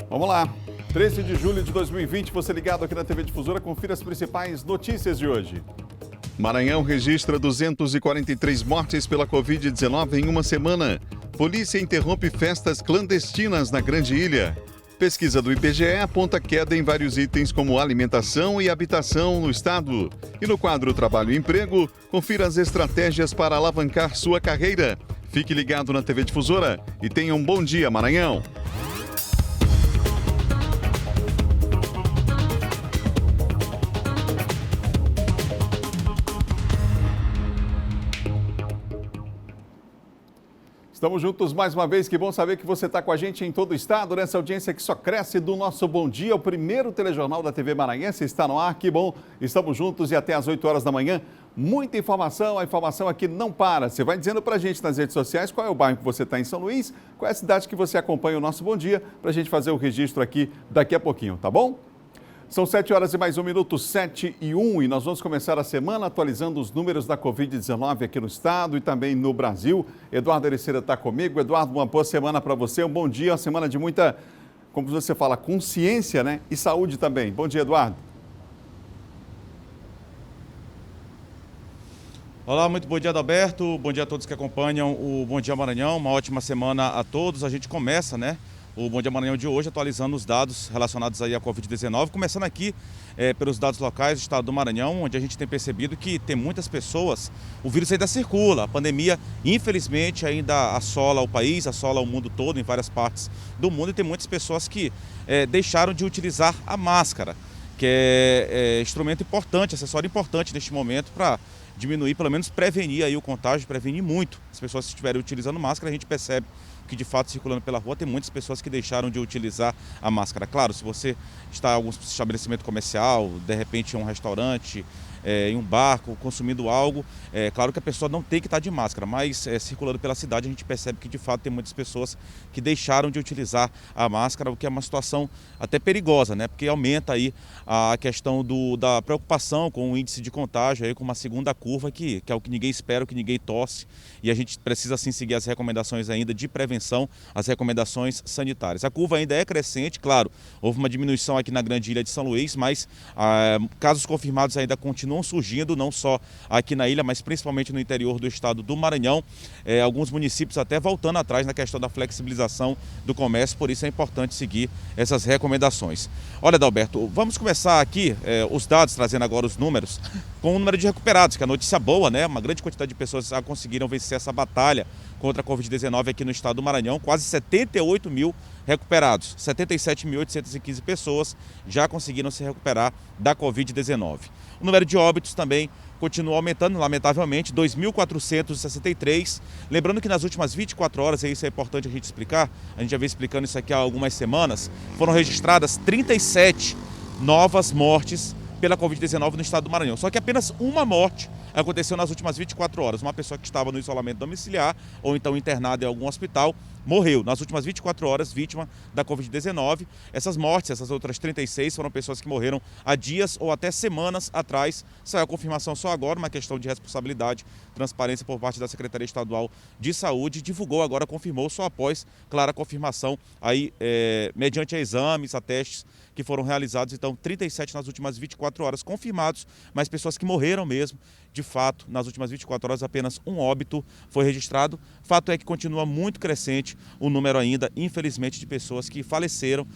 Vamos lá. 13 de julho de 2020, você ligado aqui na TV Difusora, confira as principais notícias de hoje. Maranhão registra 243 mortes pela Covid-19 em uma semana. Polícia interrompe festas clandestinas na Grande Ilha. Pesquisa do IBGE aponta queda em vários itens como alimentação e habitação no estado. E no quadro Trabalho e Emprego, confira as estratégias para alavancar sua carreira. Fique ligado na TV Difusora e tenha um bom dia, Maranhão. Estamos juntos mais uma vez, que bom saber que você está com a gente em todo o estado, nessa audiência que só cresce do nosso Bom Dia, o primeiro telejornal da TV Maranhense está no ar, que bom, estamos juntos e até às 8 horas da manhã, muita informação, a informação aqui não para, você vai dizendo para a gente nas redes sociais qual é o bairro que você está em São Luís, qual é a cidade que você acompanha o nosso Bom Dia, para a gente fazer o registro aqui daqui a pouquinho, tá bom? São 7 horas e mais 1 minuto, 7:01, e nós vamos começar a semana atualizando os números da Covid-19 aqui no estado e também no Brasil. Eduardo Ericeira está comigo. Eduardo, uma boa semana para você, um bom dia, uma semana de muita, como você fala, consciência, né? E saúde também. Bom dia, Eduardo. Olá, muito bom dia, Adalberto. Bom dia a todos que acompanham o Bom Dia Maranhão. Uma ótima semana a todos. A gente começa, né, o Bom Dia Maranhão de hoje atualizando os dados relacionados aí à Covid-19, começando aqui pelos dados locais do estado do Maranhão, onde a gente tem percebido que tem muitas pessoas, o vírus ainda circula, a pandemia infelizmente ainda assola o país, assola o mundo todo, em várias partes do mundo, e tem muitas pessoas que deixaram de utilizar a máscara, que é instrumento importante, acessório importante neste momento para diminuir, pelo menos prevenir aí o contágio, prevenir muito. As pessoas que estiverem utilizando máscara, a gente percebe que de fato circulando pela rua tem muitas pessoas que deixaram de utilizar a máscara. Claro, se você está em algum estabelecimento comercial, de repente em um restaurante, em um barco, consumindo algo, claro que a pessoa não tem que estar de máscara, mas circulando pela cidade a gente percebe que de fato tem muitas pessoas que deixaram de utilizar a máscara, o que é uma situação até perigosa, né? Porque aumenta aí a questão da preocupação com o índice de contágio, aí, com uma segunda curva que é o que ninguém espera, o que ninguém torce, e a gente precisa sim seguir as recomendações ainda de prevenção, as recomendações sanitárias. A curva ainda é crescente, claro, houve uma diminuição aqui na Grande Ilha de São Luís, mas casos confirmados ainda continuam surgindo, não só aqui na ilha, mas principalmente no interior do estado do Maranhão. Alguns municípios até voltando atrás na questão da flexibilização do comércio, por isso é importante seguir essas recomendações. Olha, Adalberto, vamos começar aqui os dados, trazendo agora os números, com o número de recuperados, que é a notícia boa, né? Uma grande quantidade de pessoas já conseguiram vencer essa batalha contra a Covid-19 aqui no estado do Maranhão, quase 78 mil recuperados, 77.815 pessoas já conseguiram se recuperar da Covid-19. O número de óbitos também continua aumentando, lamentavelmente, 2.463. Lembrando que nas últimas 24 horas, e isso é importante a gente explicar, a gente já vem explicando isso aqui há algumas semanas, foram registradas 37 novas mortes pela Covid-19 no estado do Maranhão. Só que apenas uma morte aconteceu nas últimas 24 horas. Uma pessoa que estava no isolamento domiciliar ou então internada em algum hospital morreu nas últimas 24 horas, vítima da Covid-19. Essas mortes, essas outras 36, foram pessoas que morreram há dias ou até semanas atrás. Saiu a confirmação só agora, uma questão de responsabilidade, transparência por parte da Secretaria Estadual de Saúde. Divulgou agora, confirmou só após clara confirmação aí, mediante a exames, a testes que foram realizados. Então, 37 nas últimas 24 horas confirmados, mas pessoas que morreram mesmo. De fato, nas últimas 24 horas, apenas um óbito foi registrado. Fato é que continua muito crescente o número ainda, infelizmente, de pessoas que faleceram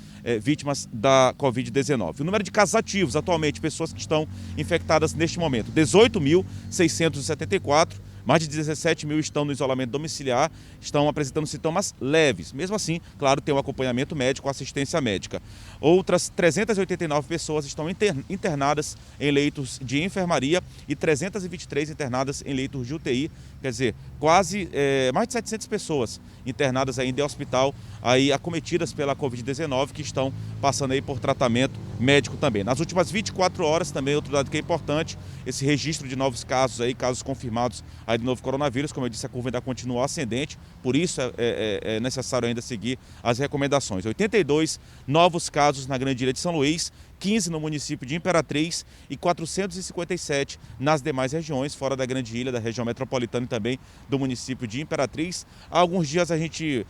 vítimas da Covid-19. O número de casos ativos, atualmente, pessoas que estão infectadas neste momento, 18.674. Mais de 17 mil estão no isolamento domiciliar, estão apresentando sintomas leves. Mesmo assim, claro, tem o acompanhamento médico, assistência médica. Outras 389 pessoas estão internadas em leitos de enfermaria e 323 internadas em leitos de UTI. Quer dizer, quase mais de 700 pessoas internadas ainda em hospital, aí acometidas pela Covid-19, que estão passando aí por tratamento médico também. Nas últimas 24 horas, também outro dado que é importante, esse registro de novos casos aí, casos confirmados aí do novo coronavírus. Como eu disse, a curva ainda continua ascendente, por isso é necessário ainda seguir as recomendações. 82 novos casos na Grande Ilha de São Luís, 15 no município de Imperatriz e 457 nas demais regiões, fora da Grande Ilha, da região metropolitana e também do município de Imperatriz. Há alguns dias a gente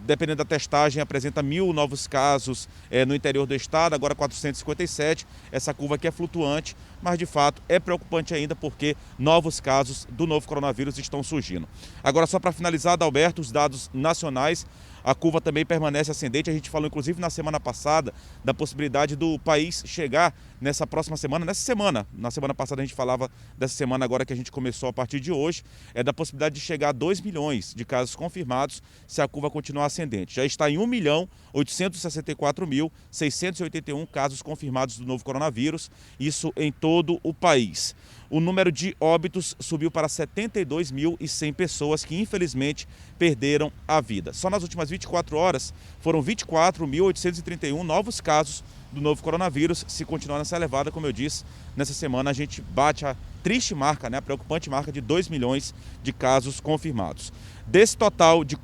dependendo da testagem, apresenta 1.000 novos casos no interior do estado, agora 457. Essa curva aqui é flutuante, mas de fato é preocupante ainda porque novos casos do novo coronavírus estão surgindo. Agora, só para finalizar, Adalberto, os dados nacionais, a curva também permanece ascendente. A gente falou inclusive na semana passada da possibilidade do país chegar nessa próxima semana, na semana passada a gente falava dessa semana agora que a gente começou a partir de hoje, da possibilidade de chegar a 2 milhões de casos confirmados se a curva continuar ascendente. Já está em 1.864.681 casos confirmados do novo coronavírus, isso em todo o país. O número de óbitos subiu para 72.100 pessoas que infelizmente perderam a vida. Só nas últimas 24 horas foram 24.831 novos casos do novo coronavírus. Se continuar nessa elevada, como eu disse, nessa semana a gente bate a triste marca, a preocupante marca de 2 milhões de casos confirmados. Desse total de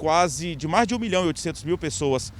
mais de 1.800.000 pessoas,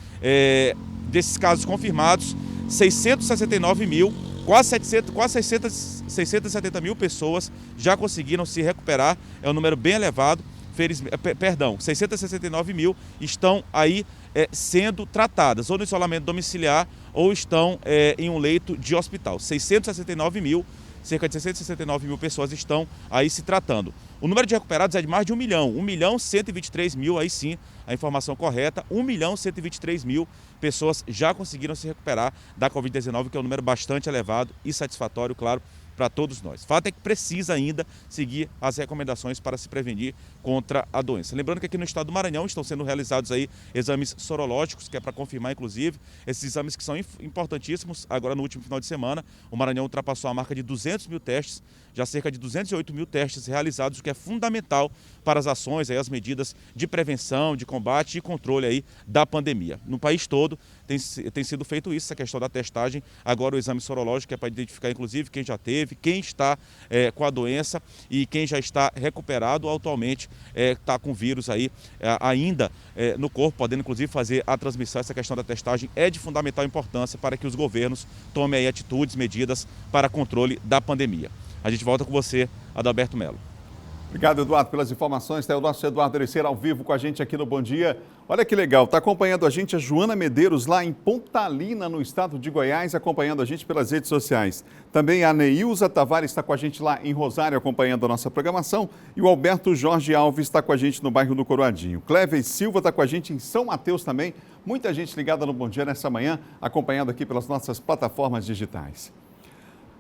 desses casos confirmados, 669 mil, quase 670 mil pessoas já conseguiram se recuperar, é um número bem elevado. 669 mil estão aí sendo tratadas, ou no isolamento domiciliar, ou estão em um leito de hospital. 669 mil, cerca de 669 mil pessoas estão aí se tratando. O número de recuperados é de mais de 1 milhão, 1.123.000, aí sim, a informação correta, 1.123.000 pessoas já conseguiram se recuperar da Covid-19, que é um número bastante elevado e satisfatório, claro, para todos nós. O fato é que precisa ainda seguir as recomendações para se prevenir contra a doença. Lembrando que aqui no estado do Maranhão estão sendo realizados aí exames sorológicos, que é para confirmar, inclusive, esses exames que são importantíssimos. Agora, no último final de semana, o Maranhão ultrapassou a marca de 200 mil testes, já cerca de 208 mil testes realizados, o que é fundamental para as ações, aí, as medidas de prevenção, de combate e controle aí da pandemia. No país todo tem sido feito isso, essa questão da testagem. Agora o exame sorológico é para identificar, inclusive, quem já teve, quem está com a doença e quem já está recuperado ou atualmente está com vírus aí ainda no corpo, podendo inclusive fazer a transmissão. Essa questão da testagem é de fundamental importância para que os governos tomem aí atitudes, medidas para controle da pandemia. A gente volta com você, Adalberto Melo. Obrigado, Eduardo, pelas informações. Está o nosso Eduardo Ericeira ao vivo com a gente aqui no Bom Dia. Olha que legal, está acompanhando a gente a Joana Medeiros lá em Pontalina, no estado de Goiás, acompanhando a gente pelas redes sociais. Também a Neilza Tavares está com a gente lá em Rosário, acompanhando a nossa programação. E o Alberto Jorge Alves está com a gente no bairro do Coroadinho. Cleves Silva está com a gente em São Mateus também. Muita gente ligada no Bom Dia nessa manhã, acompanhando aqui pelas nossas plataformas digitais.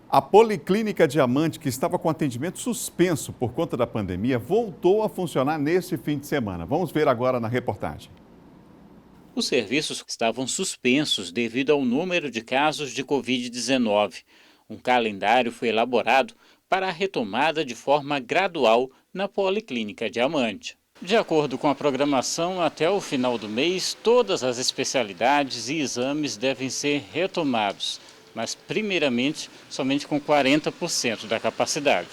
A Policlínica Diamante, que estava com atendimento suspenso por conta da pandemia, voltou a funcionar nesse fim de semana. Vamos ver agora na reportagem. Os serviços estavam suspensos devido ao número de casos de Covid-19. Um calendário foi elaborado para a retomada de forma gradual na Policlínica Diamante. De acordo com a programação, até o final do mês, todas as especialidades e exames devem ser retomados, mas primeiramente somente com 40% da capacidade.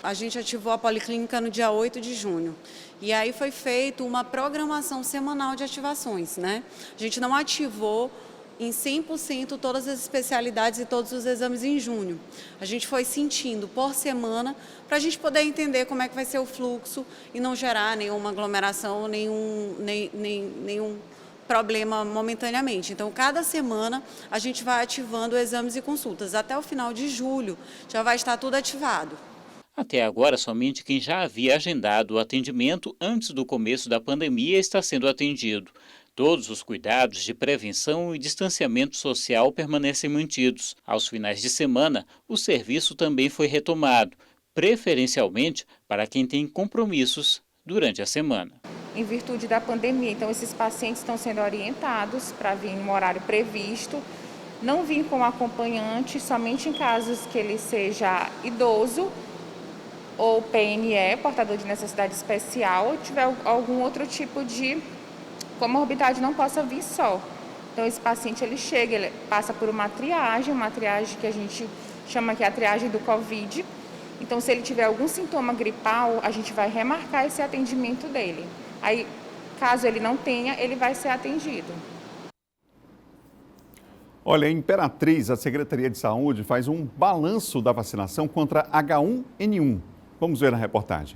A gente ativou a Policlínica no dia 8 de junho e aí foi feita uma programação semanal de ativações, né? A gente não ativou em 100% todas as especialidades e todos os exames em junho. A gente foi sentindo por semana para a gente poder entender como é que vai ser o fluxo e não gerar nenhuma aglomeração, nenhum problema momentaneamente. Então, cada semana a gente vai ativando exames e consultas. Até o final de julho já vai estar tudo ativado. Até agora, somente quem já havia agendado o atendimento antes do começo da pandemia está sendo atendido. Todos os cuidados de prevenção e distanciamento social permanecem mantidos. Aos finais de semana, o serviço também foi retomado, preferencialmente para quem tem compromissos durante a semana. Em virtude da pandemia, então esses pacientes estão sendo orientados para vir em um horário previsto, não vir com acompanhante, somente em casos que ele seja idoso ou PNE, portador de necessidade especial, ou tiver algum outro tipo de comorbidade, não possa vir só. Então esse paciente ele chega, ele passa por uma triagem que a gente chama que é a triagem do Covid. Então se ele tiver algum sintoma gripal, a gente vai remarcar esse atendimento dele. Aí, caso ele não tenha, ele vai ser atendido. Olha, em Imperatriz, a Secretaria de Saúde faz um balanço da vacinação contra H1N1. Vamos ver na reportagem.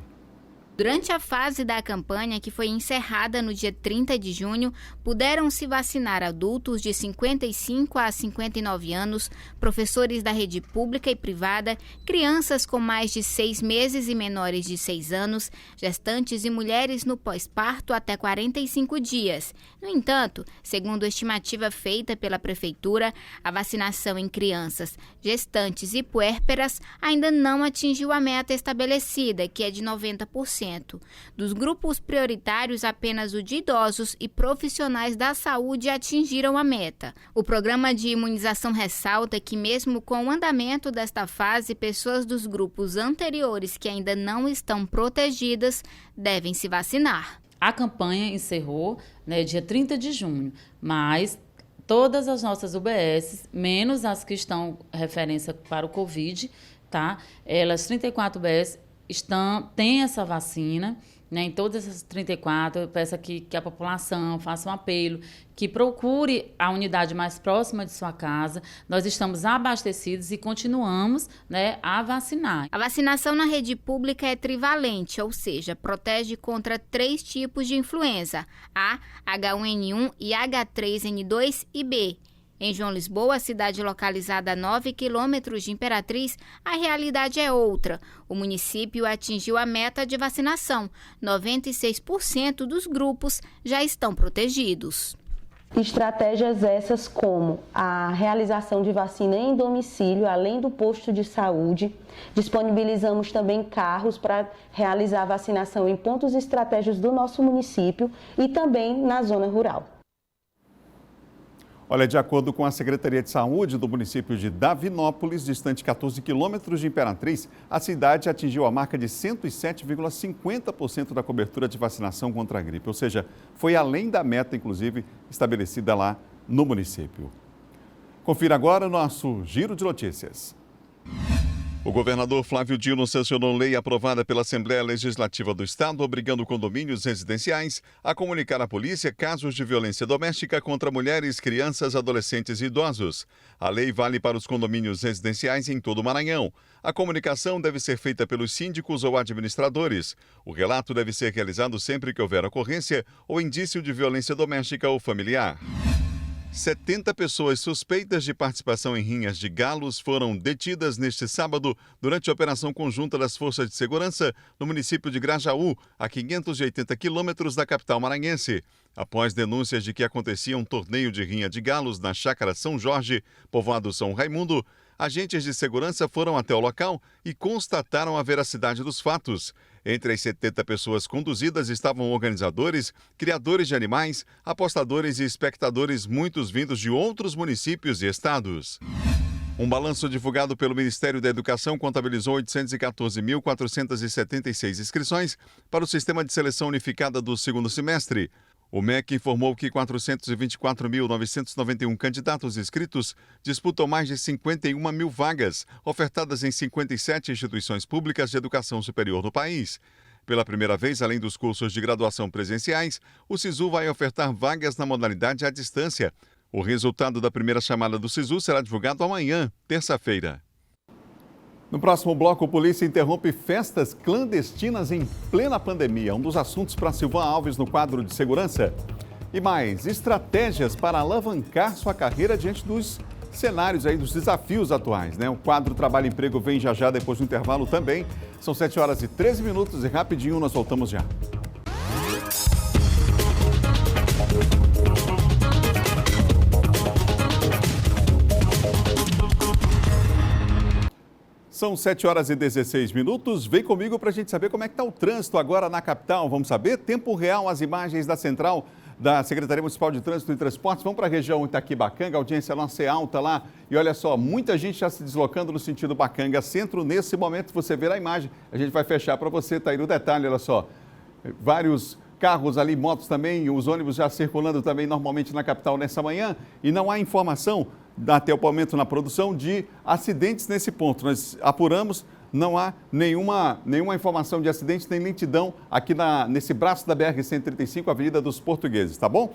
Durante a fase da campanha, que foi encerrada no dia 30 de junho, puderam se vacinar adultos de 55 a 59 anos, professores da rede pública e privada, crianças com mais de 6 meses e menores de 6 anos, gestantes e mulheres no pós-parto até 45 dias. No entanto, segundo estimativa feita pela Prefeitura, a vacinação em crianças, gestantes e puérperas ainda não atingiu a meta estabelecida, que é de 90%. Dos grupos prioritários, apenas o de idosos e profissionais da saúde atingiram a meta. O programa de imunização ressalta que, mesmo com o andamento desta fase, pessoas dos grupos anteriores que ainda não estão protegidas devem se vacinar. A campanha encerrou, dia 30 de junho, mas todas as nossas UBSs, menos as que estão referência para o Covid, tá? Elas, 34 UBS, têm essa vacina, em todas essas 34, eu peço aqui que a população faça um apelo, que procure a unidade mais próxima de sua casa. Nós estamos abastecidos e continuamos, a vacinar. A vacinação na rede pública é trivalente, ou seja, protege contra 3 tipos de influenza: A, H1N1 e H3N2 e B. Em João Lisboa, cidade localizada a 9 quilômetros de Imperatriz, a realidade é outra. O município atingiu a meta de vacinação. 96% dos grupos já estão protegidos. Estratégias essas como a realização de vacina em domicílio, além do posto de saúde. Disponibilizamos também carros para realizar a vacinação em pontos estratégicos do nosso município e também na zona rural. Olha, de acordo com a Secretaria de Saúde do município de Davinópolis, distante 14 quilômetros de Imperatriz, a cidade atingiu a marca de 107,50% da cobertura de vacinação contra a gripe. Ou seja, foi além da meta, inclusive, estabelecida lá no município. Confira agora o nosso Giro de Notícias. O governador Flávio Dino sancionou lei aprovada pela Assembleia Legislativa do Estado, obrigando condomínios residenciais a comunicar à polícia casos de violência doméstica contra mulheres, crianças, adolescentes e idosos. A lei vale para os condomínios residenciais em todo o Maranhão. A comunicação deve ser feita pelos síndicos ou administradores. O relato deve ser realizado sempre que houver ocorrência ou indício de violência doméstica ou familiar. 70 pessoas suspeitas de participação em rinhas de galos foram detidas neste sábado durante a operação conjunta das Forças de Segurança no município de Grajaú, a 580 quilômetros da capital maranhense. Após denúncias de que acontecia um torneio de rinha de galos na Chácara São Jorge, povoado São Raimundo, agentes de segurança foram até o local e constataram a veracidade dos fatos. Entre as 70 pessoas conduzidas estavam organizadores, criadores de animais, apostadores e espectadores, muitos vindos de outros municípios e estados. Um balanço divulgado pelo Ministério da Educação contabilizou 814.476 inscrições para o Sistema de Seleção Unificada do segundo semestre. O MEC informou que 424.991 candidatos inscritos disputam mais de 51 mil vagas, ofertadas em 57 instituições públicas de educação superior no país. Pela primeira vez, além dos cursos de graduação presenciais, o SISU vai ofertar vagas na modalidade à distância. O resultado da primeira chamada do SISU será divulgado amanhã, terça-feira. No próximo bloco, a polícia interrompe festas clandestinas em plena pandemia. Um dos assuntos para Silvan Alves no quadro de segurança. E mais, estratégias para alavancar sua carreira diante dos cenários aí, dos desafios atuais, né? O quadro Trabalho e Emprego vem já depois do intervalo também. São 7h13 e rapidinho nós voltamos já. São 7h16. Vem comigo para a gente saber como é que está o trânsito agora na capital. Vamos saber? Tempo real, as imagens da central da Secretaria Municipal de Trânsito e Transportes. Vamos para a região Itaquibacanga, a audiência nossa é alta lá. E olha só, muita gente já se deslocando no sentido Bacanga Centro. Nesse momento, você vê a imagem. A gente vai fechar para você, tá aí no detalhe, olha só. Vários carros ali, motos também, os ônibus já circulando também normalmente na capital nessa manhã. E não há informação até o momento na produção de acidentes nesse ponto. Nós apuramos, não há nenhuma informação de acidente, nem lentidão aqui nesse braço da BR-135, Avenida dos Portugueses, tá bom?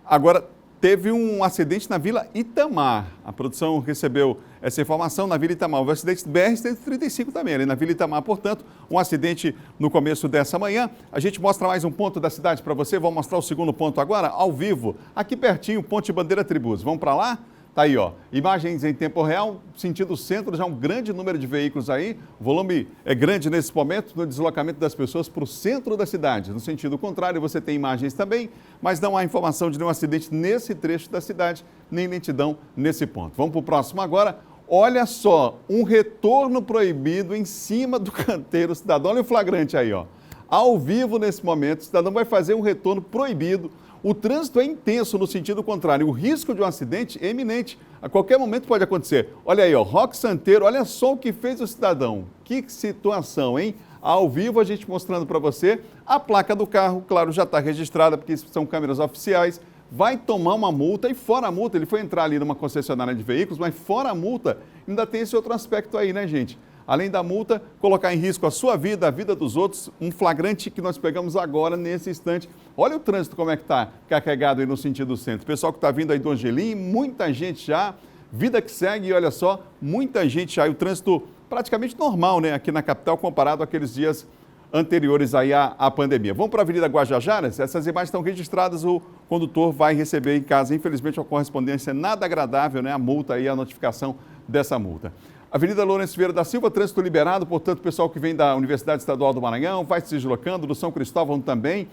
Agora, teve um acidente na Vila Itamar. A produção recebeu essa informação na Vila Itamar. Houve um acidente BR-135 também, ali na Vila Itamar. Portanto, um acidente no começo dessa manhã. A gente mostra mais um ponto da cidade para você. Vamos mostrar o segundo ponto agora, ao vivo, aqui pertinho, Ponte Bandeira Tribus. Vamos para lá? Tá aí, ó. Imagens em tempo real, sentido centro, já um grande número de veículos aí. O volume é grande nesse momento no deslocamento das pessoas para o centro da cidade. No sentido contrário, você tem imagens também, mas não há informação de nenhum acidente nesse trecho da cidade, nem lentidão nesse ponto. Vamos para o próximo agora. Olha só, um retorno proibido em cima do canteiro cidadão. Olha o flagrante aí, ó. Ao vivo nesse momento, o cidadão vai fazer um retorno proibido. O trânsito é intenso no sentido contrário. O risco de um acidente é iminente. A qualquer momento pode acontecer. Olha aí, ó, Roque Santeiro, olha só o que fez o cidadão. Que situação, hein? Ao vivo a gente mostrando para você. A placa do carro, claro, já está registrada, porque são câmeras oficiais. Vai tomar uma multa e fora a multa, ele foi entrar ali numa concessionária de veículos, mas fora a multa, ainda tem esse outro aspecto aí, né, gente? Além da multa, colocar em risco a sua vida, a vida dos outros, um flagrante que nós pegamos agora, nesse instante. Olha o trânsito como é que está carregado aí no sentido centro. Pessoal que está vindo aí do Angelim, muita gente já, vida que segue, e olha só, muita gente já, e o trânsito praticamente normal, né, aqui na capital, comparado àqueles dias anteriores aí à pandemia. Vamos para a Avenida Guajajaras? Essas imagens estão registradas, o condutor vai receber em casa, infelizmente, uma correspondência nada agradável, né, a multa aí, a notificação dessa multa. Avenida Lourenço Vieira da Silva, trânsito liberado, portanto, o pessoal que vem da Universidade Estadual do Maranhão vai se deslocando, do São Cristóvão também.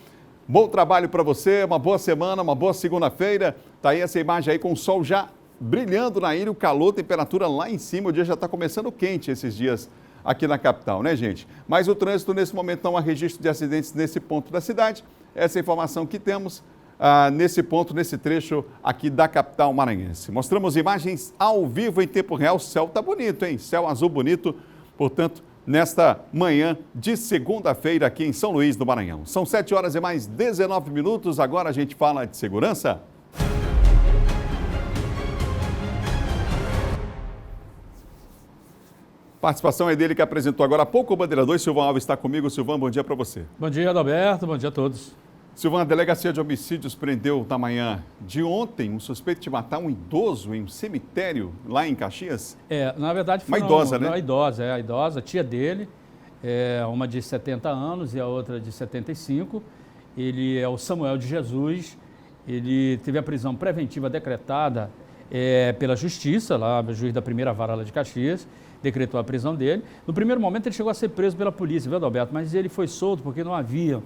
Bom trabalho para você, uma boa semana, uma boa segunda-feira. Está aí essa imagem aí com o sol já brilhando na ilha, o calor, temperatura lá em cima, o dia já está começando quente esses dias aqui na capital, né, gente? Mas o trânsito nesse momento não há registro de acidentes nesse ponto da cidade. Essa é a informação que temos. Nesse ponto, nesse trecho aqui da capital maranhense. Mostramos imagens ao vivo em tempo real. O céu está bonito, hein? Céu azul bonito, portanto, nesta manhã de segunda-feira aqui em São Luís do Maranhão. São 7 horas e mais 19 minutos. Agora a gente fala de segurança. Participação é dele que apresentou agora há pouco o Bandeira 2. Silvão Alves está comigo. Silvão, bom dia para você. Bom dia, Adalberto. Bom dia a todos. Silvão, a Delegacia de Homicídios prendeu na manhã de ontem um suspeito de matar um idoso em um cemitério lá em Caxias? Na verdade foi uma idosa, né? A idosa, tia dele, uma de 70 anos e a outra de 75. Ele é o Samuel de Jesus, ele teve a prisão preventiva decretada pela Justiça, lá, o juiz da primeira vara lá de Caxias, decretou a prisão dele. No primeiro momento ele chegou a ser preso pela polícia, viu, Adalberto? Mas ele foi solto porque não havia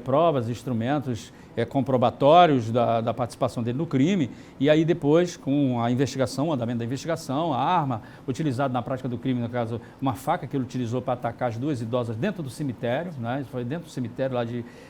provas, instrumentos comprobatórios da participação dele no crime. E aí depois, com a investigação, o andamento da investigação, a arma utilizada na prática do crime, no caso, uma faca que ele utilizou para atacar as duas idosas dentro do cemitério, né? Foi dentro do cemitério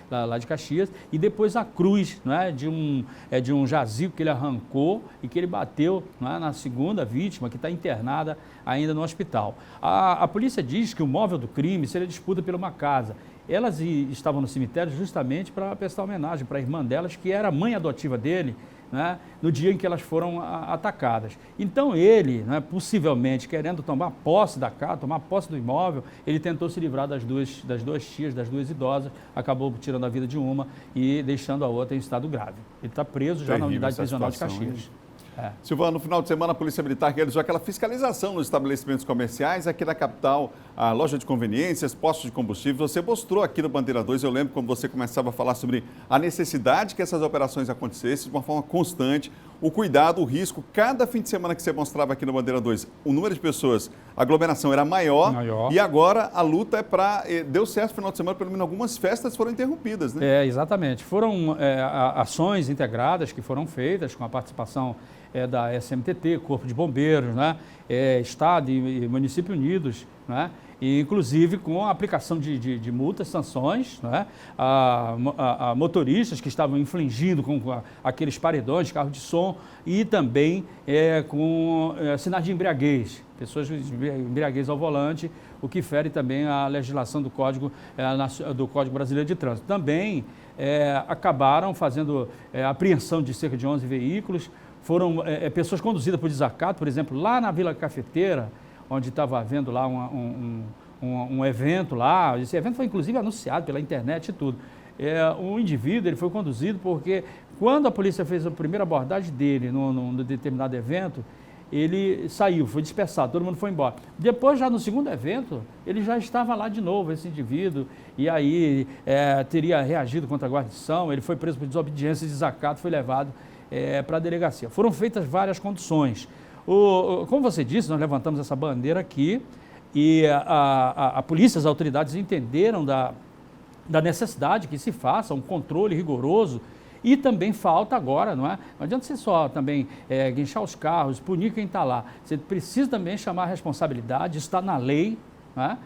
lá de Caxias. E depois a cruz, né? de um jazigo que ele arrancou e que ele bateu, né? Na segunda vítima, que está internada ainda no hospital. A polícia diz que o móvel do crime seria disputa por uma casa. Elas estavam no cemitério justamente para prestar homenagem para a irmã delas, que era a mãe adotiva dele, né, no dia em que elas foram atacadas. Então ele, né, possivelmente querendo tomar posse da casa, tomar posse do imóvel, ele tentou se livrar das duas tias, das duas idosas, acabou tirando a vida de uma e deixando a outra em estado grave. Ele está preso já na unidade prisional de Caxias. Silvano, no final de semana a Polícia Militar realizou aquela fiscalização nos estabelecimentos comerciais aqui na capital, a loja de conveniências, postos de combustível. Você mostrou aqui no Bandeira 2, eu lembro quando você começava a falar sobre a necessidade que essas operações acontecessem de uma forma constante, o cuidado, o risco. Cada fim de semana que você mostrava aqui no Bandeira 2, o número de pessoas, a aglomeração era maior. E agora a luta é para... Deu certo no final de semana, pelo menos algumas festas foram interrompidas, né? Exatamente. Foram ações integradas que foram feitas com a participação da SMTT, Corpo de Bombeiros, né? Estado e município unidos, né? E, inclusive com a aplicação de multas, sanções, né? a motoristas que estavam infringindo com aqueles paredões, carros de som, e também com sinais de embriaguez, pessoas de embriaguez ao volante, o que fere também a legislação do Código Brasileiro de Trânsito. Também acabaram fazendo apreensão de cerca de 11 veículos. Foram pessoas conduzidas por desacato, por exemplo, lá na Vila Cafeteira, onde estava havendo lá um evento lá. Esse evento foi inclusive anunciado pela internet e tudo. Um indivíduo ele foi conduzido porque Quando a polícia fez a primeira abordagem dele num determinado evento, ele saiu, foi dispersado, todo mundo foi embora. Depois, já no segundo evento, ele já estava lá de novo, esse indivíduo, e aí teria reagido contra a guarnição, ele foi preso por desobediência e desacato, foi levado para a delegacia. Foram feitas várias conduções. Como você disse, nós levantamos essa bandeira aqui, e a polícia, as autoridades entenderam da necessidade que se faça um controle rigoroso. E também falta agora, não é? Não adianta você só também guinchar os carros, punir quem está lá. Você precisa também chamar a responsabilidade, está na lei, né,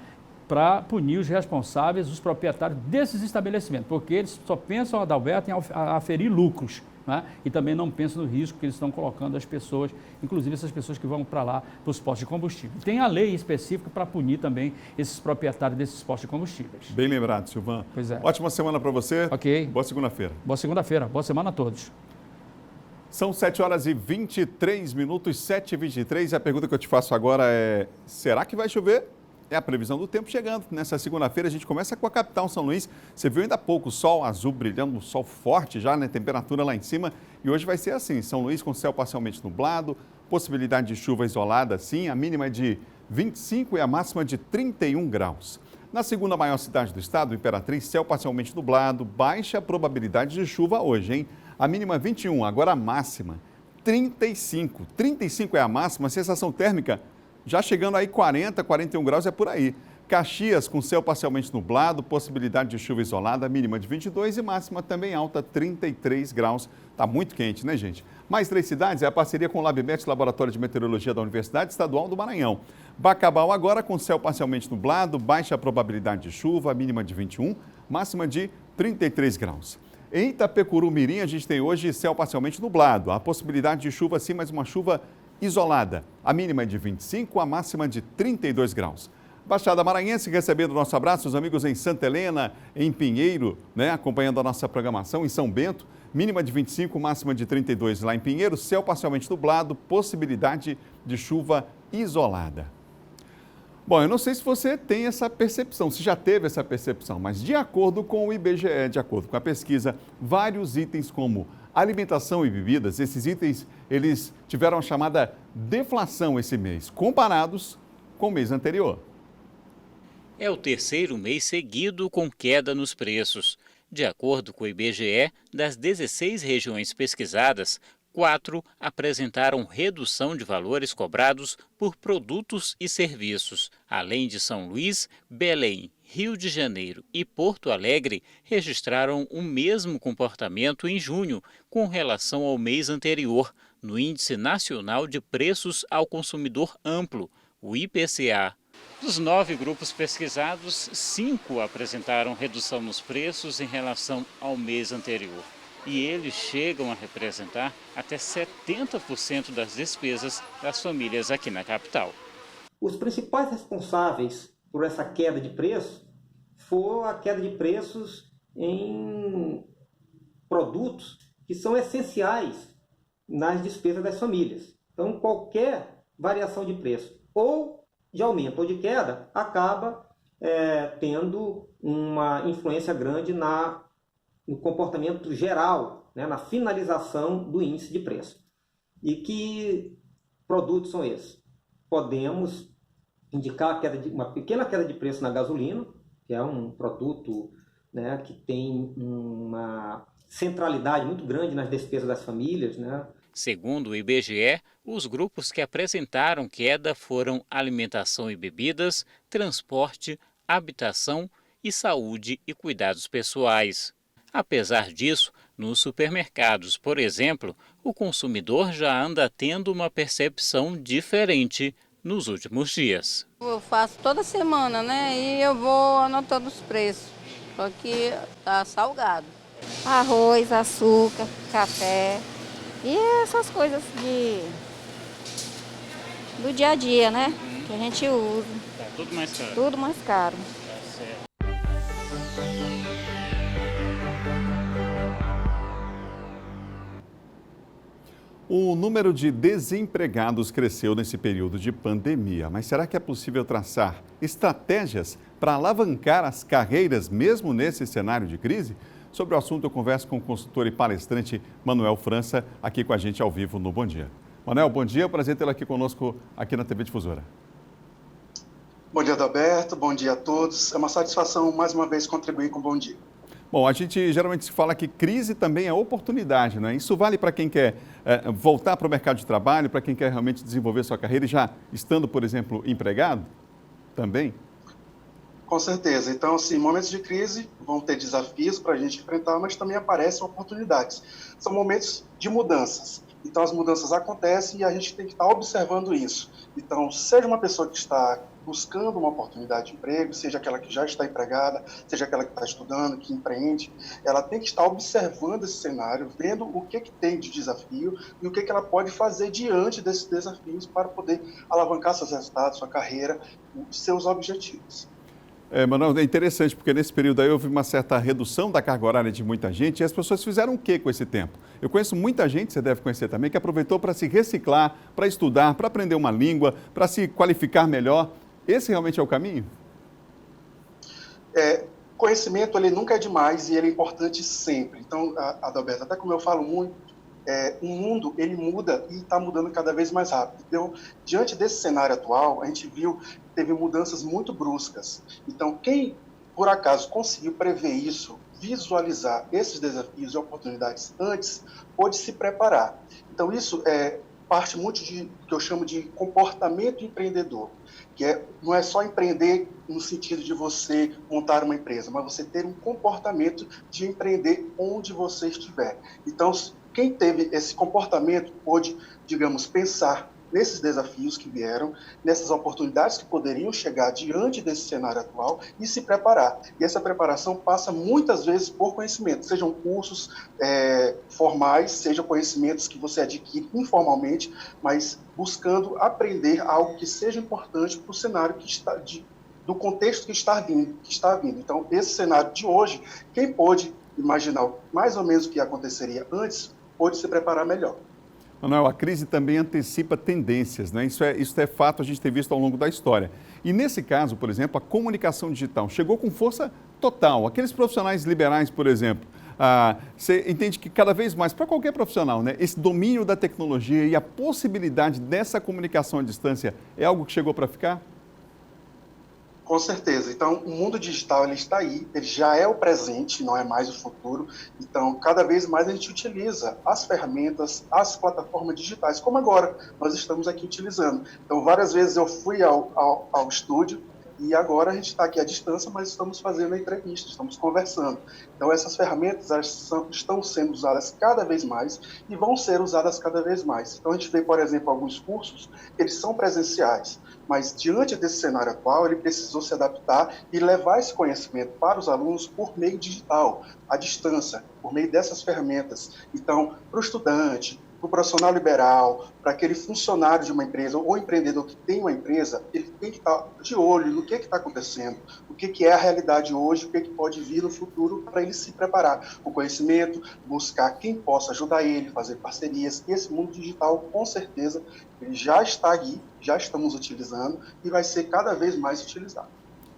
para punir os responsáveis, os proprietários desses estabelecimentos, porque eles só pensam, Adalberto, em aferir lucros, né, e também não pensam no risco que eles estão colocando as pessoas, inclusive essas pessoas que vão para lá, para os postos de combustível. Tem a lei específica para punir também esses proprietários desses postos de combustíveis. Bem lembrado, Silvan. Pois é. Ótima semana para você. Ok. Boa segunda-feira. Boa segunda-feira. Boa semana a todos. São 7h23, 7h23. A pergunta que eu te faço agora é: será que vai chover? É a previsão do tempo chegando. Nessa segunda-feira a gente começa com a capital São Luís. Você viu ainda há pouco o sol azul brilhando, o sol forte já, né? Temperatura lá em cima. E hoje vai ser assim, São Luís com céu parcialmente nublado, possibilidade de chuva isolada, sim, a mínima é de 25 e a máxima de 31 graus. Na segunda maior cidade do estado, Imperatriz, céu parcialmente nublado, baixa probabilidade de chuva hoje, hein? A mínima 21, agora a máxima 35. 35 é a máxima, sensação térmica já chegando aí 40, 41 graus é por aí. Caxias com céu parcialmente nublado, possibilidade de chuva isolada, mínima de 22 e máxima também alta, 33 graus. Está muito quente, né, gente? Mais 3 cidades é a parceria com o LabMet, Laboratório de Meteorologia da Universidade Estadual do Maranhão. Bacabal agora com céu parcialmente nublado, baixa probabilidade de chuva, mínima de 21, máxima de 33 graus. Em Itapecuru-Mirim, a gente tem hoje céu parcialmente nublado. A possibilidade de chuva sim, mas uma chuva isolada. A mínima é de 25, a máxima de 32 graus. Baixada Maranhense recebendo nosso abraço, os amigos em Santa Helena, em Pinheiro, né, acompanhando a nossa programação, em São Bento, mínima de 25, máxima de 32 lá em Pinheiro, céu parcialmente nublado, possibilidade de chuva isolada. Bom, eu não sei se você tem essa percepção, se já teve essa percepção, mas de acordo com o IBGE, de acordo com a pesquisa, vários itens como alimentação e bebidas, esses itens, eles tiveram a chamada deflação esse mês, comparados com o mês anterior. É o terceiro mês seguido com queda nos preços. De acordo com o IBGE, das 16 regiões pesquisadas, 4 apresentaram redução de valores cobrados por produtos e serviços. Além de São Luís, Belém, Rio de Janeiro e Porto Alegre registraram o mesmo comportamento em junho, com relação ao mês anterior, no Índice Nacional de Preços ao Consumidor Amplo, o IPCA. Dos 9 grupos pesquisados, 5 apresentaram redução nos preços em relação ao mês anterior. E eles chegam a representar até 70% das despesas das famílias aqui na capital. Os principais responsáveis por essa queda de preço foi a queda de preços em produtos que são essenciais nas despesas das famílias. Então, qualquer variação de preço, ou de aumento ou de queda, acaba tendo uma influência grande no comportamento geral, né, na finalização do índice de preço. E que produtos são esses? Podemos indicar uma pequena queda de preço na gasolina, que é um produto, né, que tem uma centralidade muito grande nas despesas das famílias, né? Segundo o IBGE, os grupos que apresentaram queda foram alimentação e bebidas, transporte, habitação e saúde e cuidados pessoais. Apesar disso, nos supermercados, por exemplo, o consumidor já anda tendo uma percepção diferente nos últimos dias. Eu faço toda semana, né? E eu vou anotando os preços, só que tá salgado. Arroz, açúcar, café e essas coisas do dia a dia, né? Que a gente usa. Tá tudo mais caro. Tudo mais caro. Tá certo. O número de desempregados cresceu nesse período de pandemia, mas será que é possível traçar estratégias para alavancar as carreiras mesmo nesse cenário de crise? Sobre o assunto, eu converso com o consultor e palestrante Manuel França, aqui com a gente ao vivo no Bom Dia. Manuel, bom dia, prazer tê-lo aqui conosco aqui na TV Difusora. Bom dia, Adalberto, bom dia a todos. É uma satisfação mais uma vez contribuir com o Bom Dia. Bom, a gente geralmente se fala que crise também é oportunidade, né? Isso vale para quem quer voltar para o mercado de trabalho, para quem quer realmente desenvolver sua carreira e já estando, por exemplo, empregado também? Com certeza. Então, assim, momentos de crise vão ter desafios para a gente enfrentar, mas também aparecem oportunidades. São momentos de mudanças. Então, as mudanças acontecem e a gente tem que estar observando isso. Então, seja uma pessoa que está buscando uma oportunidade de emprego, seja aquela que já está empregada, seja aquela que está estudando, que empreende, ela tem que estar observando esse cenário, vendo o que tem de desafio e o que ela pode fazer diante desses desafios para poder alavancar seus resultados, sua carreira, seus objetivos. Manuel, é interessante, porque nesse período aí houve uma certa redução da carga horária de muita gente e as pessoas fizeram o que com esse tempo? Eu conheço muita gente, você deve conhecer também, que aproveitou para se reciclar, para estudar, para aprender uma língua, para se qualificar melhor. Esse realmente é o caminho? Conhecimento, ele nunca é demais e ele é importante sempre. Então, Adalberto, até como eu falo muito, o mundo, ele muda e está mudando cada vez mais rápido. Então, diante desse cenário atual, a gente viu que teve mudanças muito bruscas. Então, quem, por acaso, conseguiu prever isso, visualizar esses desafios e oportunidades antes, pôde se preparar. Então, isso é parte muito de que eu chamo de comportamento empreendedor, que não é só empreender no sentido de você montar uma empresa, mas você ter um comportamento de empreender onde você estiver. Então, quem teve esse comportamento pôde, digamos, pensar nesses desafios que vieram, nessas oportunidades que poderiam chegar diante desse cenário atual e se preparar. E essa preparação passa muitas vezes por conhecimento, sejam cursos formais, sejam conhecimentos que você adquire informalmente, mas buscando aprender algo que seja importante para o cenário que está do contexto que está vindo. Então, esse cenário de hoje, quem pôde imaginar mais ou menos o que aconteceria antes, pôde se preparar melhor. Manuel, a crise também antecipa tendências, né? Isso é fato, a gente tem visto ao longo da história. E nesse caso, por exemplo, a comunicação digital chegou com força total. Aqueles profissionais liberais, por exemplo, você entende que cada vez mais, para qualquer profissional, né, esse domínio da tecnologia e a possibilidade dessa comunicação à distância é algo que chegou para ficar? Com certeza. Então, o mundo digital, ele está aí, ele já é o presente, não é mais o futuro. Então, cada vez mais a gente utiliza as ferramentas, as plataformas digitais, como agora nós estamos aqui utilizando. Então, várias vezes eu fui ao estúdio e agora a gente está aqui à distância, mas estamos fazendo a entrevista, estamos conversando. Então, essas ferramentas estão sendo usadas cada vez mais e vão ser usadas cada vez mais. Então, a gente vê, por exemplo, alguns cursos, eles são presenciais, mas diante desse cenário atual, ele precisou se adaptar e levar esse conhecimento para os alunos por meio digital, à distância, por meio dessas ferramentas. Então, para o estudante, para o profissional liberal, para aquele funcionário de uma empresa ou empreendedor que tem uma empresa, ele tem que estar de olho no que está acontecendo, o que é a realidade hoje, o que pode vir no futuro para ele se preparar. O conhecimento, buscar quem possa ajudar ele, fazer parcerias. E esse mundo digital, com certeza, ele já está aí, já estamos utilizando e vai ser cada vez mais utilizado.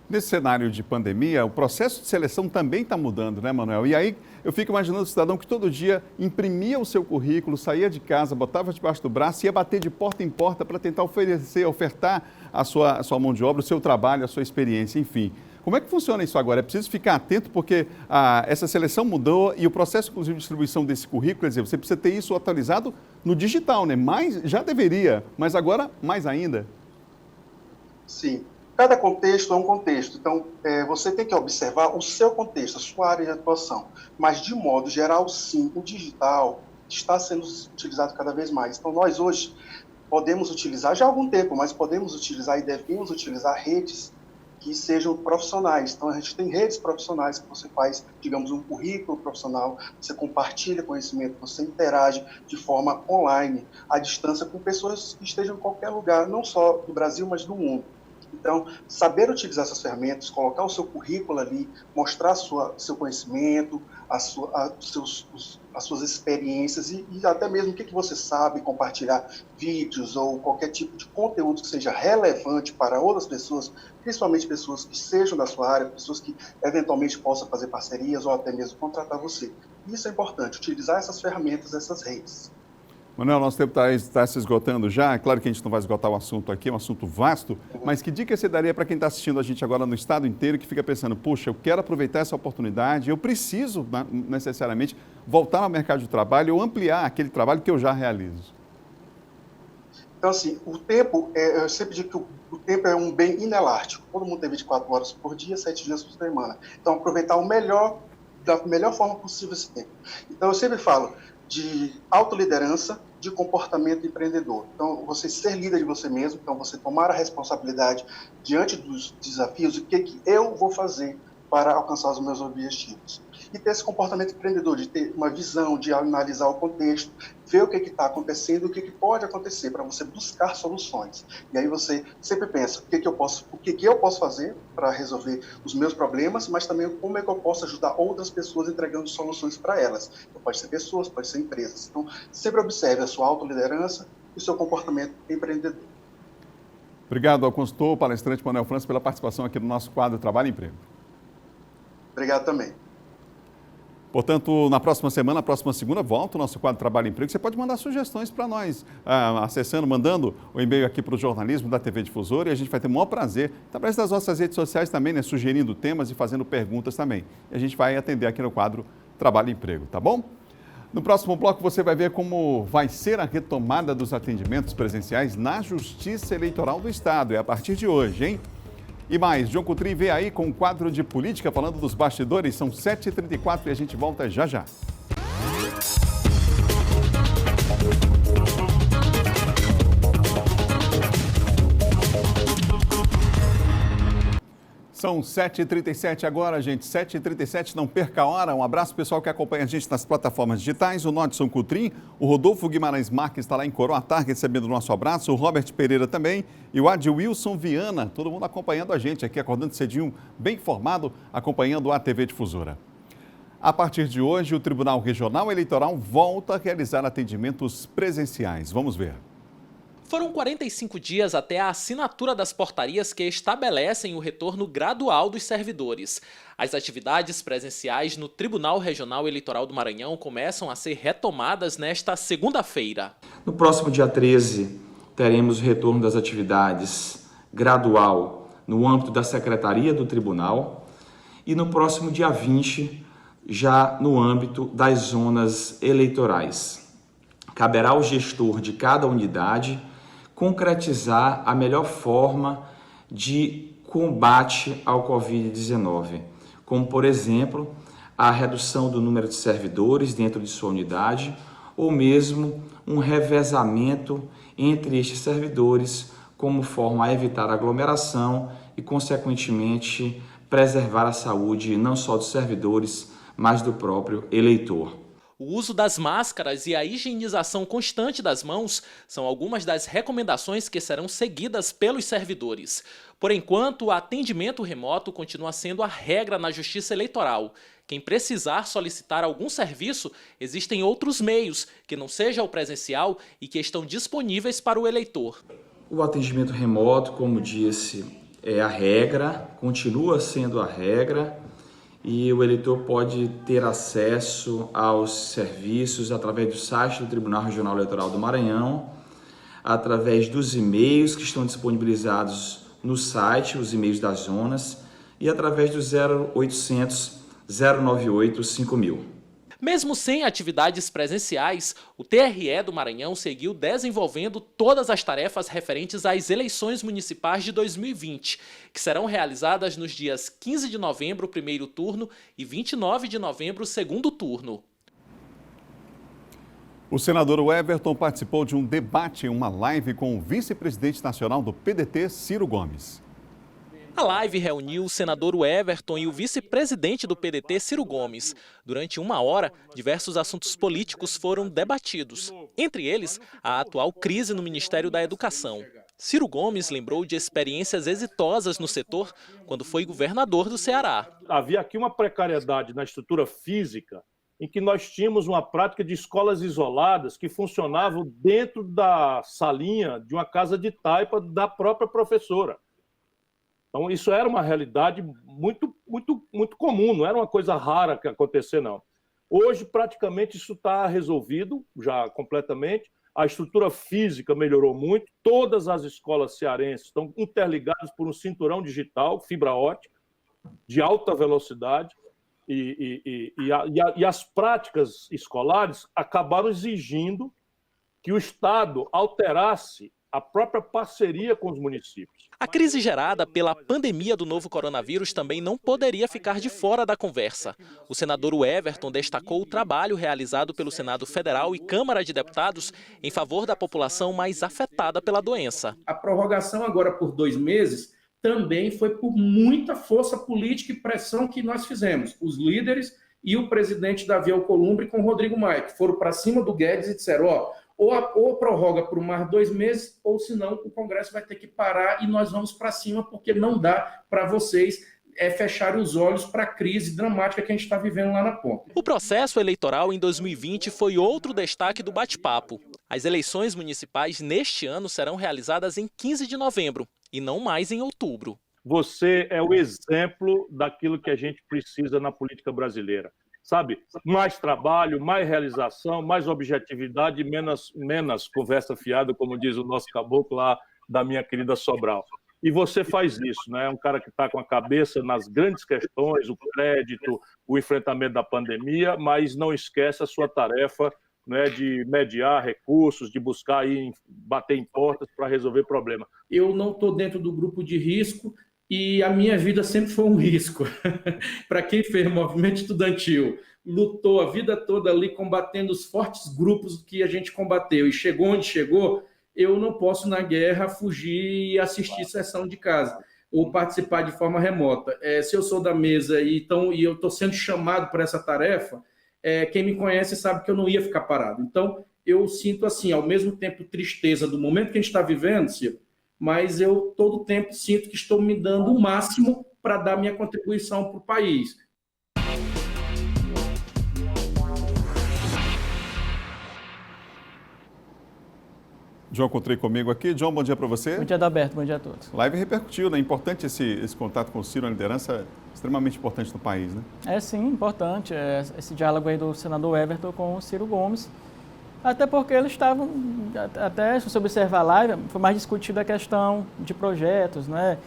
Nesse cenário de pandemia, o processo de seleção também está mudando, né, Manuel? E aí eu fico imaginando o cidadão que todo dia imprimia o seu currículo, saía de casa, botava debaixo do braço e ia bater de porta em porta para tentar ofertar a sua mão de obra, o seu trabalho, a sua experiência, enfim. Como é que funciona isso agora? É preciso ficar atento porque essa seleção mudou e o processo, inclusive, de distribuição desse currículo, quer dizer, você precisa ter isso atualizado no digital, né? Mas já deveria, mas agora mais ainda. Sim. Cada contexto é um contexto, então você tem que observar o seu contexto, a sua área de atuação, mas de modo geral, sim, o digital está sendo utilizado cada vez mais. Então nós hoje podemos utilizar, já há algum tempo, mas podemos utilizar e devemos utilizar redes que sejam profissionais. Então a gente tem redes profissionais que você faz, digamos, um currículo profissional, você compartilha conhecimento, você interage de forma online, à distância, com pessoas que estejam em qualquer lugar, não só do Brasil, mas do mundo. Então, saber utilizar essas ferramentas, colocar o seu currículo ali, mostrar seu conhecimento, as suas experiências e até mesmo o que você sabe, compartilhar vídeos ou qualquer tipo de conteúdo que seja relevante para outras pessoas, principalmente pessoas que sejam da sua área, pessoas que eventualmente possam fazer parcerias ou até mesmo contratar você. Isso é importante, utilizar essas ferramentas, essas redes. Manuel, nosso tempo está se esgotando já. É claro que a gente não vai esgotar o assunto aqui, é um assunto vasto, mas que dica você daria para quem está assistindo a gente agora no estado inteiro que fica pensando, puxa, eu quero aproveitar essa oportunidade, eu preciso necessariamente voltar ao mercado de trabalho ou ampliar aquele trabalho que eu já realizo? Então, assim, o tempo, eu sempre digo que o tempo é um bem inelástico. Todo mundo tem 24 horas por dia, 7 dias por semana. Então, aproveitar da melhor forma possível esse tempo. Então, eu sempre falo de autoliderança, de comportamento empreendedor. Então, você ser líder de você mesmo, então você tomar a responsabilidade diante dos desafios, o que eu vou fazer para alcançar os meus objetivos. E ter esse comportamento empreendedor, de ter uma visão, de analisar o contexto, ver o que está acontecendo, o que pode acontecer, para você buscar soluções. E aí você sempre pensa, o que eu posso fazer para resolver os meus problemas, mas também como é que eu posso ajudar outras pessoas entregando soluções para elas. Então, pode ser pessoas, pode ser empresas. Então, sempre observe a sua autoliderança e o seu comportamento empreendedor. Obrigado ao consultor, palestrante Manuel França, pela participação aqui no nosso quadro Trabalho e Emprego. Obrigado também. Portanto, na próxima semana, na próxima segunda, volta o nosso quadro Trabalho e Emprego. Você pode mandar sugestões para nós, mandando o e-mail aqui para o jornalismo da TV Difusora, e a gente vai ter o maior prazer, através das nossas redes sociais também, né, sugerindo temas e fazendo perguntas também. E a gente vai atender aqui no quadro Trabalho e Emprego, tá bom? No próximo bloco você vai ver como vai ser a retomada dos atendimentos presenciais na Justiça Eleitoral do Estado. É a partir de hoje, hein? E mais, João Coutrin vem aí com um quadro de política falando dos bastidores. São 7h34 e a gente volta já já. São 7h37 agora, gente. 7h37, não perca a hora. Um abraço pessoal que acompanha a gente nas plataformas digitais. O Nodson Coutrin, o Rodolfo Guimarães Marques está lá em Coroatá recebendo o nosso abraço. O Robert Pereira também e o Adilson Viana. Todo mundo acompanhando a gente aqui, acordando cedinho, bem informado, acompanhando a TV Difusora. A partir de hoje, o Tribunal Regional Eleitoral volta a realizar atendimentos presenciais. Vamos ver. Foram 45 dias até a assinatura das portarias que estabelecem o retorno gradual dos servidores. As atividades presenciais no Tribunal Regional Eleitoral do Maranhão começam a ser retomadas nesta segunda-feira. No próximo dia 13, teremos o retorno das atividades gradual no âmbito da Secretaria do Tribunal e no próximo dia 20, já no âmbito das zonas eleitorais. Caberá ao gestor de cada unidade concretizar a melhor forma de combate ao Covid-19, como, por exemplo, a redução do número de servidores dentro de sua unidade ou mesmo um revezamento entre estes servidores como forma a evitar aglomeração e, consequentemente, preservar a saúde não só dos servidores, mas do próprio eleitor. O uso das máscaras e a higienização constante das mãos são algumas das recomendações que serão seguidas pelos servidores. Por enquanto, o atendimento remoto continua sendo a regra na Justiça Eleitoral. Quem precisar solicitar algum serviço, existem outros meios, que não seja o presencial e que estão disponíveis para o eleitor. O atendimento remoto, como disse, é a regra, continua sendo a regra. E o eleitor pode ter acesso aos serviços através do site do Tribunal Regional Eleitoral do Maranhão, através dos e-mails que estão disponibilizados no site, os e-mails das zonas, e através do 0800 098 5000. Mesmo sem atividades presenciais, o TRE do Maranhão seguiu desenvolvendo todas as tarefas referentes às eleições municipais de 2020, que serão realizadas nos dias 15 de novembro, primeiro turno, e 29 de novembro, segundo turno. O senador Everton participou de um debate em uma live com o vice-presidente nacional do PDT, Ciro Gomes. A live reuniu o senador Everton e o vice-presidente do PDT, Ciro Gomes. Durante 1 hora, diversos assuntos políticos foram debatidos. Entre eles, a atual crise no Ministério da Educação. Ciro Gomes lembrou de experiências exitosas no setor quando foi governador do Ceará. Havia aqui uma precariedade na estrutura física em que nós tínhamos uma prática de escolas isoladas que funcionavam dentro da salinha de uma casa de taipa da própria professora. Então, isso era uma realidade muito comum, não era uma coisa rara que acontecer, não. Hoje, praticamente, isso está resolvido, já completamente. A estrutura física melhorou muito. Todas as escolas cearenses estão interligadas por um cinturão digital, fibra ótica, de alta velocidade. E as práticas escolares acabaram exigindo que o Estado alterasse a própria parceria com os municípios. A crise gerada pela pandemia do novo coronavírus também não poderia ficar de fora da conversa. O senador Everton destacou o trabalho realizado pelo Senado Federal e Câmara de Deputados em favor da população mais afetada pela doença. A prorrogação agora por 2 meses também foi por muita força política e pressão que nós fizemos. Os líderes e o presidente Davi Alcolumbre com o Rodrigo Maia, que foram para cima do Guedes e disseram, ou prorroga por mais 2 meses, ou senão o Congresso vai ter que parar e nós vamos para cima, porque não dá para vocês fecharem os olhos para a crise dramática que a gente está vivendo lá na ponta. O processo eleitoral em 2020 foi outro destaque do bate-papo. As eleições municipais neste ano serão realizadas em 15 de novembro e não mais em outubro. Você é o exemplo daquilo que a gente precisa na política brasileira. Sabe, mais trabalho, mais realização, mais objetividade e menos conversa fiada, como diz o nosso caboclo lá da minha querida Sobral. E você faz isso, né? É um cara que está com a cabeça nas grandes questões, o crédito, o enfrentamento da pandemia, mas não esquece a sua tarefa, né, de mediar recursos, de buscar aí, bater em portas para resolver problemas. Eu não estou dentro do grupo de risco, e a minha vida sempre foi um risco. Para quem fez movimento estudantil, lutou a vida toda ali combatendo os fortes grupos que a gente combateu e chegou onde chegou, eu não posso na guerra fugir e assistir sessão de casa ou participar de forma remota. Se eu sou da mesa e eu estou sendo chamado por essa tarefa, quem me conhece sabe que eu não ia ficar parado. Então, eu sinto assim, ao mesmo tempo tristeza do momento que a gente está vivendo, Ciro, mas eu todo o tempo sinto que estou me dando o máximo para dar minha contribuição para o país. João Coutrey comigo aqui. João, bom dia para você. Bom dia, Adalberto. Bom dia a todos. Live repercutiu, né? Importante esse contato com o Ciro, a liderança extremamente importante no país, né? Sim, importante. Esse diálogo aí do senador Everton com o Ciro Gomes. Até porque eles estavam, até se você observar a live, foi mais discutida a questão de projetos, né?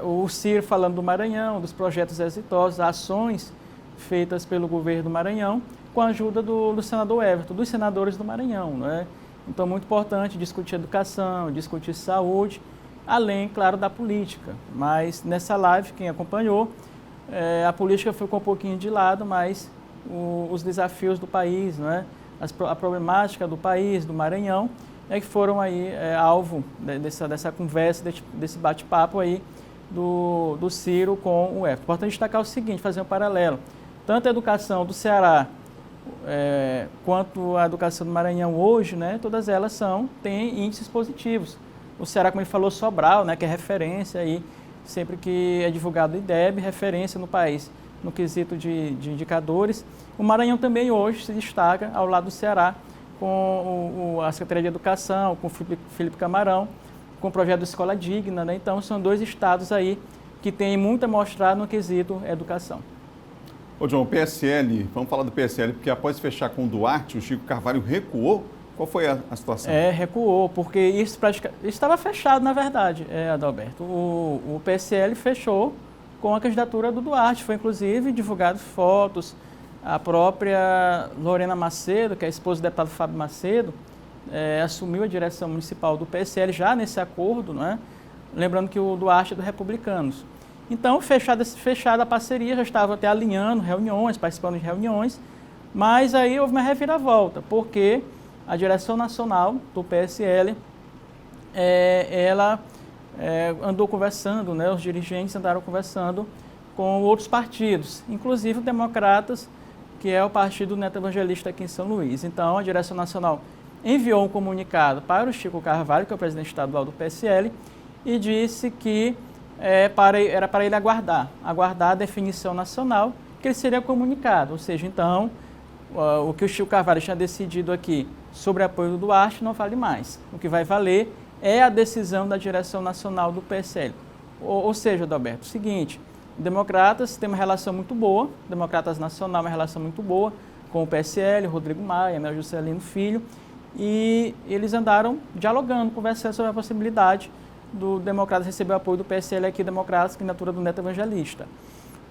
O Ciro falando do Maranhão, dos projetos exitosos, ações feitas pelo governo do Maranhão, com a ajuda do senador Everton, dos senadores do Maranhão, né? Então, muito importante discutir educação, discutir saúde, além, claro, da política. Mas nessa live, quem acompanhou, a política ficou um pouquinho de lado, mas os desafios do país, né? A problemática do país, do Maranhão, que foram aí alvo dessa conversa, desse bate-papo aí do Ciro com o Everton. Importante destacar o seguinte, fazer um paralelo. Tanto a educação do Ceará quanto a educação do Maranhão hoje, né, todas elas têm índices positivos. O Ceará, como ele falou, Sobral, né, que é referência aí, sempre que é divulgado o IDEB, referência no país, no quesito de indicadores. O Maranhão também hoje se destaca ao lado do Ceará, com a Secretaria de Educação, com o Felipe Camarão, com o projeto Escola Digna, né? Então, são 2 estados aí que têm muito a mostrar no quesito educação. Ô, João, o PSL, vamos falar do PSL, porque após fechar com o Duarte, o Chico Carvalho recuou. Qual foi a situação? Recuou, porque isso estava fechado, na verdade, Adalberto. O PSL fechou com a candidatura do Duarte, foi inclusive divulgado fotos. A própria Lorena Macedo, que é a esposa do deputado Fábio Macedo, assumiu a direção municipal do PSL já nesse acordo, né? Lembrando que o Duarte é do Republicanos. Então, fechada a parceria, já estava até alinhando reuniões, participando de reuniões, mas aí houve uma reviravolta, porque a direção nacional do PSL, ela andou conversando, né? Os dirigentes andaram conversando com outros partidos, inclusive o Democratas, que é o partido Neto Evangelista aqui em São Luís. Então, a direção nacional enviou um comunicado para o Chico Carvalho, que é o presidente estadual do PSL, e disse que era para ele aguardar a definição nacional, que ele seria comunicado. Ou seja, então, o que o Chico Carvalho tinha decidido aqui sobre apoio do Duarte não vale mais. O que vai valer é a decisão da direção nacional do PSL. Ou seja, Adalberto, o seguinte, Democratas tem uma relação muito boa, Democratas Nacional uma relação muito boa com o PSL, Rodrigo Maia, Mel Juscelino Filho, e eles andaram dialogando, conversando sobre a possibilidade do Democratas receber o apoio do PSL aqui, Democratas, candidatura do Neto Evangelista.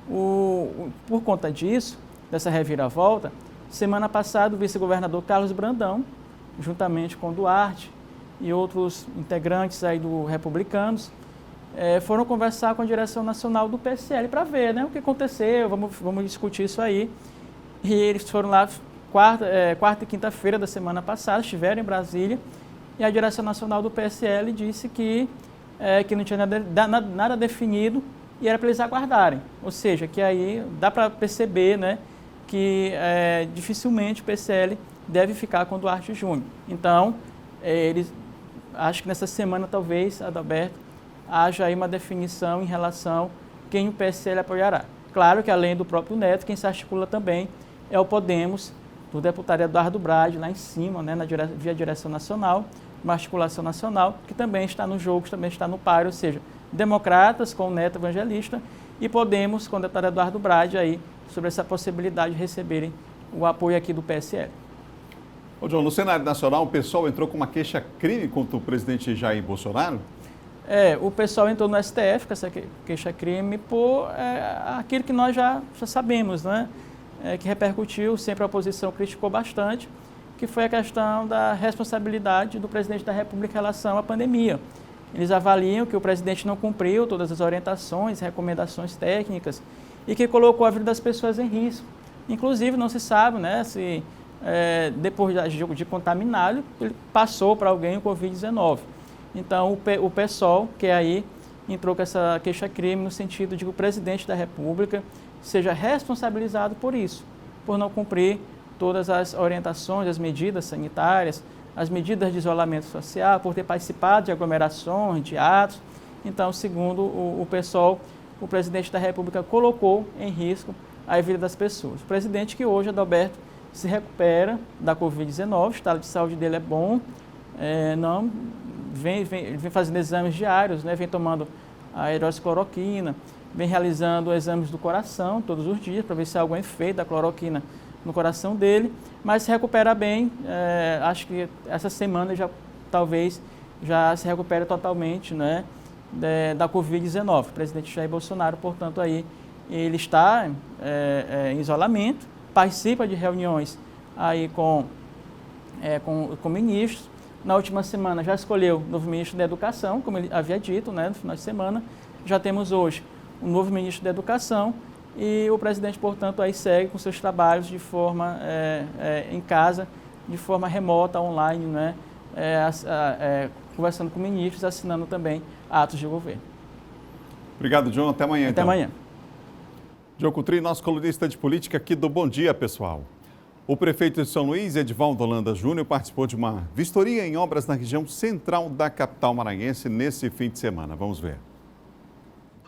Por conta disso, dessa reviravolta, semana passada o vice-governador Carlos Brandão, juntamente com o Duarte e outros integrantes aí do Republicanos, foram conversar com a direção nacional do PSL para ver, né, o que aconteceu, vamos discutir isso aí. E eles foram lá quarta e quinta-feira da semana passada, estiveram em Brasília, e a direção nacional do PSL disse que não tinha nada definido e era para eles aguardarem. Ou seja, que aí dá para perceber, né, que dificilmente o PSL deve ficar com o Duarte Júnior. Então, acho que nessa semana talvez, Adalberto, haja aí uma definição em relação a quem o PSL apoiará. Claro que além do próprio Neto, quem se articula também é o Podemos, do deputado Eduardo Brade, lá em cima, né, via direção nacional, uma articulação nacional, que também está no jogo, que também está no páreo, ou seja, Democratas com o Neto Evangelista e Podemos com o deputado Eduardo Brade aí, sobre essa possibilidade de receberem o apoio aqui do PSL. Ô João, no cenário nacional, o pessoal entrou com uma queixa-crime contra o presidente Jair Bolsonaro? O pessoal entrou no STF com essa queixa-crime por aquilo que nós já sabemos, né? Que repercutiu, sempre a oposição criticou bastante, que foi a questão da responsabilidade do presidente da República em relação à pandemia. Eles avaliam que o presidente não cumpriu todas as orientações, recomendações técnicas e que colocou a vida das pessoas em risco. Inclusive, não se sabe, né, se depois de contaminado, ele passou para alguém o Covid-19. Então, o PSOL, que aí entrou com essa queixa-crime no sentido de que o presidente da República seja responsabilizado por isso, por não cumprir todas as orientações, as medidas sanitárias, as medidas de isolamento social, por ter participado de aglomerações, de atos. Então, segundo o PSOL, o presidente da República colocou em risco a vida das pessoas. O presidente que hoje, Adalberto, se recupera da Covid-19, o estado de saúde dele é bom, vem fazendo exames diários, né, vem tomando a hidroxicloroquina, vem realizando exames do coração todos os dias para ver se há algum efeito da cloroquina no coração dele, mas se recupera bem, acho que essa semana talvez já se recupere totalmente, né, da Covid-19. O presidente Jair Bolsonaro, portanto, aí ele está em isolamento, participa de reuniões aí com ministros. Na última semana já escolheu o novo ministro da Educação, como ele havia dito, né, no final de semana. Já temos hoje um novo ministro da Educação e o presidente, portanto, aí segue com seus trabalhos de forma em casa, de forma remota, online, né, conversando com ministros, assinando também atos de governo. Obrigado, João. Até amanhã. Até amanhã. João Coutrinho, nosso colunista de política aqui do Bom Dia, pessoal. O prefeito de São Luís, Edivaldo Holanda Júnior, participou de uma vistoria em obras na região central da capital maranhense nesse fim de semana. Vamos ver.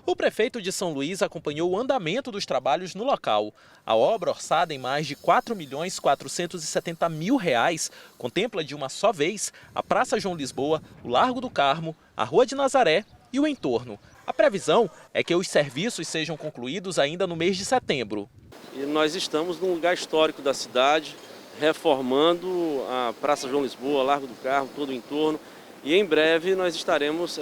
O prefeito de São Luís acompanhou o andamento dos trabalhos no local. A obra, orçada em mais de R$ 4.470.000, contempla de uma só vez a Praça João Lisboa, o Largo do Carmo, a Rua de Nazaré e o entorno. A previsão é que os serviços sejam concluídos ainda no mês de setembro. E nós estamos num lugar histórico da cidade, reformando a Praça João Lisboa, Largo do Carmo, todo o entorno. E em breve nós estaremos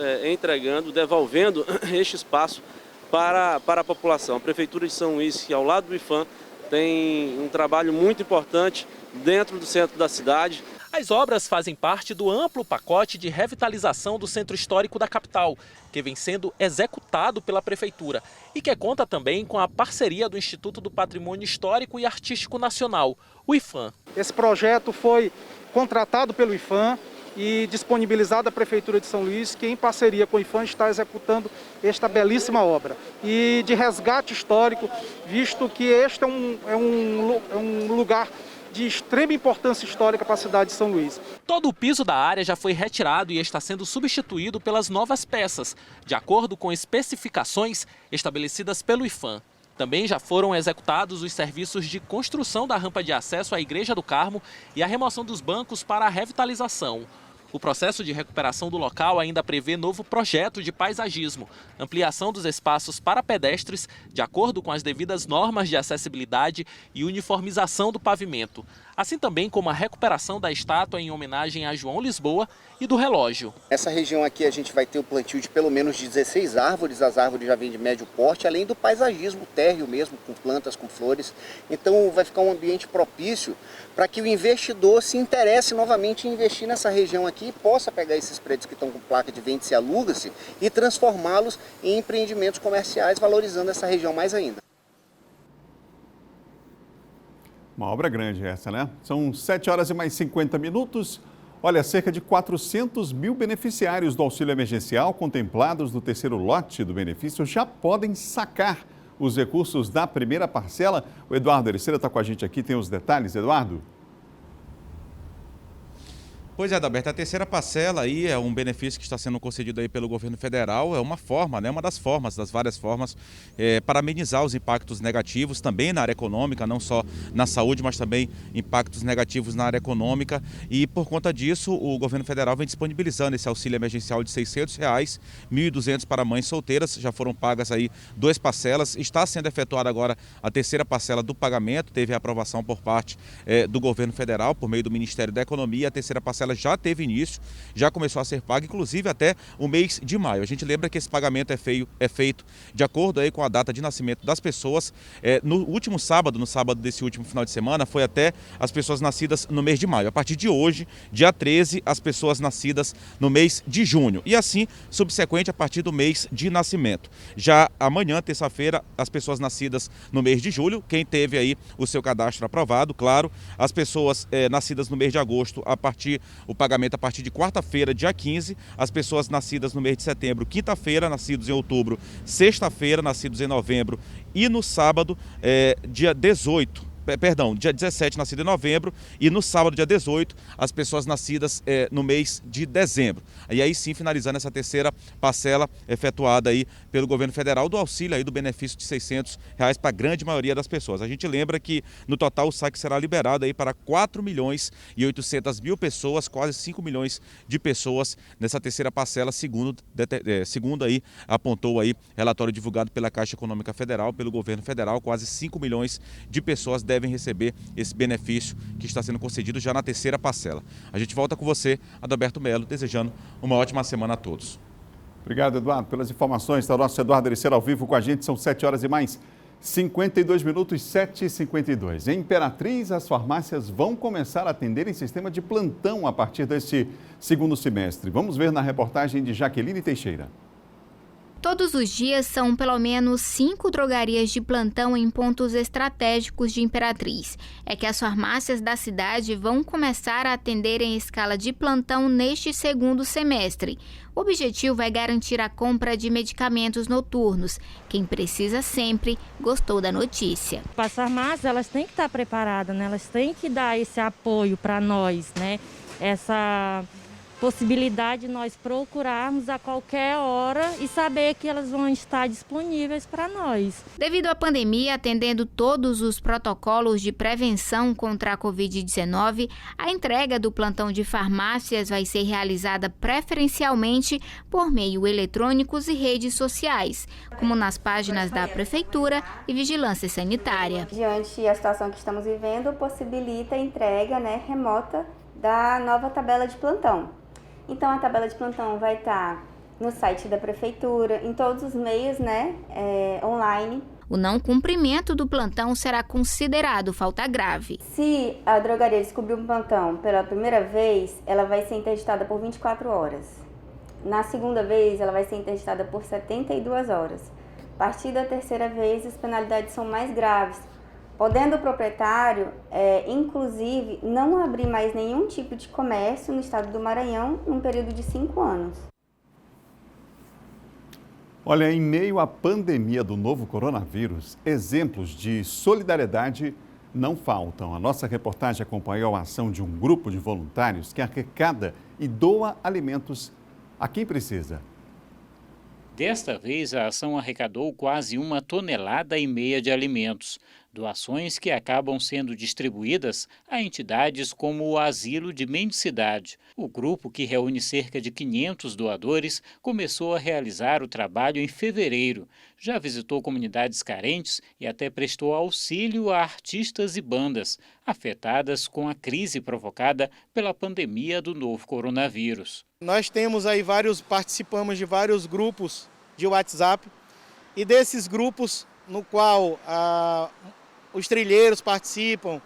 devolvendo este espaço para a população. A Prefeitura de São Luís, que ao lado do IFAM, tem um trabalho muito importante dentro do centro da cidade. As obras fazem parte do amplo pacote de revitalização do centro histórico da capital, que vem sendo executado pela Prefeitura e que conta também com a parceria do Instituto do Patrimônio Histórico e Artístico Nacional, o IFAM. Esse projeto foi contratado pelo IFAM e disponibilizado à Prefeitura de São Luís, que em parceria com o IFAM está executando esta belíssima obra. E de resgate histórico, visto que este é um lugar de extrema importância histórica para a cidade de São Luís. Todo o piso da área já foi retirado e está sendo substituído pelas novas peças, de acordo com especificações estabelecidas pelo IPHAN. Também já foram executados os serviços de construção da rampa de acesso à Igreja do Carmo e a remoção dos bancos para a revitalização. O processo de recuperação do local ainda prevê novo projeto de paisagismo, ampliação dos espaços para pedestres, de acordo com as devidas normas de acessibilidade e uniformização do pavimento, assim também como a recuperação da estátua em homenagem a João Lisboa e do relógio. Nessa região aqui a gente vai ter o plantio de pelo menos 16 árvores, as árvores já vêm de médio porte, além do paisagismo térreo mesmo, com plantas, com flores. Então vai ficar um ambiente propício para que o investidor se interesse novamente em investir nessa região aqui e possa pegar esses prédios que estão com placa de vende-se e aluga-se e transformá-los em empreendimentos comerciais, valorizando essa região mais ainda. Uma obra grande essa, né? São 7 horas e mais 50 minutos. Olha, cerca de 400 mil beneficiários do auxílio emergencial contemplados no terceiro lote do benefício já podem sacar os recursos da primeira parcela. O Eduardo Ericeira está com a gente aqui, tem os detalhes, Eduardo? Pois é, Adalberto, a terceira parcela aí é um benefício que está sendo concedido aí pelo governo federal, é uma forma, né, uma das formas, das várias formas, para amenizar os impactos negativos também na área econômica, não só na saúde, mas também impactos negativos na área econômica. E por conta disso, o governo federal vem disponibilizando esse auxílio emergencial de R$ 600, R$ 1.200 para mães solteiras, já foram pagas aí 2 parcelas, está sendo efetuada agora a terceira parcela do pagamento, teve a aprovação por parte do governo federal, por meio do Ministério da Economia, a terceira parcela já teve início, já começou a ser paga, inclusive até o mês de maio. A gente lembra que esse pagamento é feito de acordo aí com a data de nascimento das pessoas. No último sábado, no sábado desse último final de semana, foi até as pessoas nascidas no mês de maio. A partir de hoje, dia 13, as pessoas nascidas no mês de junho. E assim, subsequente, a partir do mês de nascimento. Já amanhã, terça-feira, as pessoas nascidas no mês de julho, quem teve aí o seu cadastro aprovado, claro, as pessoas nascidas no mês de agosto, o pagamento a partir de quarta-feira, dia 15, as pessoas nascidas no mês de setembro, quinta-feira, nascidos em outubro, sexta-feira, nascidos em novembro e no sábado, dia 17, nascido em novembro, e no sábado, dia 18, as pessoas nascidas no mês de dezembro. E aí sim, finalizando essa terceira parcela efetuada aí pelo governo federal do auxílio aí do benefício de R$ 600 para a grande maioria das pessoas. A gente lembra que no total o saque será liberado aí para 4.800.000 pessoas, quase 5 milhões de pessoas nessa terceira parcela, segundo aí apontou aí relatório divulgado pela Caixa Econômica Federal, pelo governo federal, quase 5 milhões de pessoas devem receber esse benefício que está sendo concedido já na terceira parcela. A gente volta com você, Adalberto Melo, desejando uma ótima semana a todos. Obrigado, Eduardo, pelas informações. Está o nosso Eduardo Ericeira ao vivo com a gente. São 7 horas e mais 52 minutos, 7h52. Em Imperatriz, as farmácias vão começar a atender em sistema de plantão a partir deste segundo semestre. Vamos ver na reportagem de Jaqueline Teixeira. Todos os dias são pelo menos 5 drogarias de plantão em pontos estratégicos de Imperatriz. É que as farmácias da cidade vão começar a atender em escala de plantão neste segundo semestre. O objetivo é garantir a compra de medicamentos noturnos. Quem precisa sempre gostou da notícia. As farmácias, elas têm que estar preparadas, né? Elas têm que dar esse apoio para nós, né? Essa possibilidade de nós procurarmos a qualquer hora e saber que elas vão estar disponíveis para nós. Devido à pandemia, atendendo todos os protocolos de prevenção contra a Covid-19, a entrega do plantão de farmácias vai ser realizada preferencialmente por meio eletrônicos e redes sociais, como nas páginas da Prefeitura e Vigilância Sanitária. Diante da situação que estamos vivendo, possibilita a entrega, remota da nova tabela de plantão. Então, a tabela de plantão vai estar no site da Prefeitura, em todos os meios, online. O não cumprimento do plantão será considerado falta grave. Se a drogaria descobrir um plantão pela primeira vez, ela vai ser interditada por 24 horas. Na segunda vez, ela vai ser interditada por 72 horas. A partir da terceira vez, as penalidades são mais graves, podendo o proprietário, inclusive, não abrir mais nenhum tipo de comércio no estado do Maranhão num período de 5 anos. Olha, em meio à pandemia do novo coronavírus, exemplos de solidariedade não faltam. A nossa reportagem acompanhou a ação de um grupo de voluntários que arrecada e doa alimentos a quem precisa. Desta vez, a ação arrecadou quase 1,5 tonelada de alimentos, doações que acabam sendo distribuídas a entidades como o Asilo de Mendicidade. O grupo, que reúne cerca de 500 doadores, começou a realizar o trabalho em fevereiro. Já visitou comunidades carentes e até prestou auxílio a artistas e bandas afetadas com a crise provocada pela pandemia do novo coronavírus. Nós temos aí participamos de vários grupos de WhatsApp, e desses grupos no qual os trilheiros participam,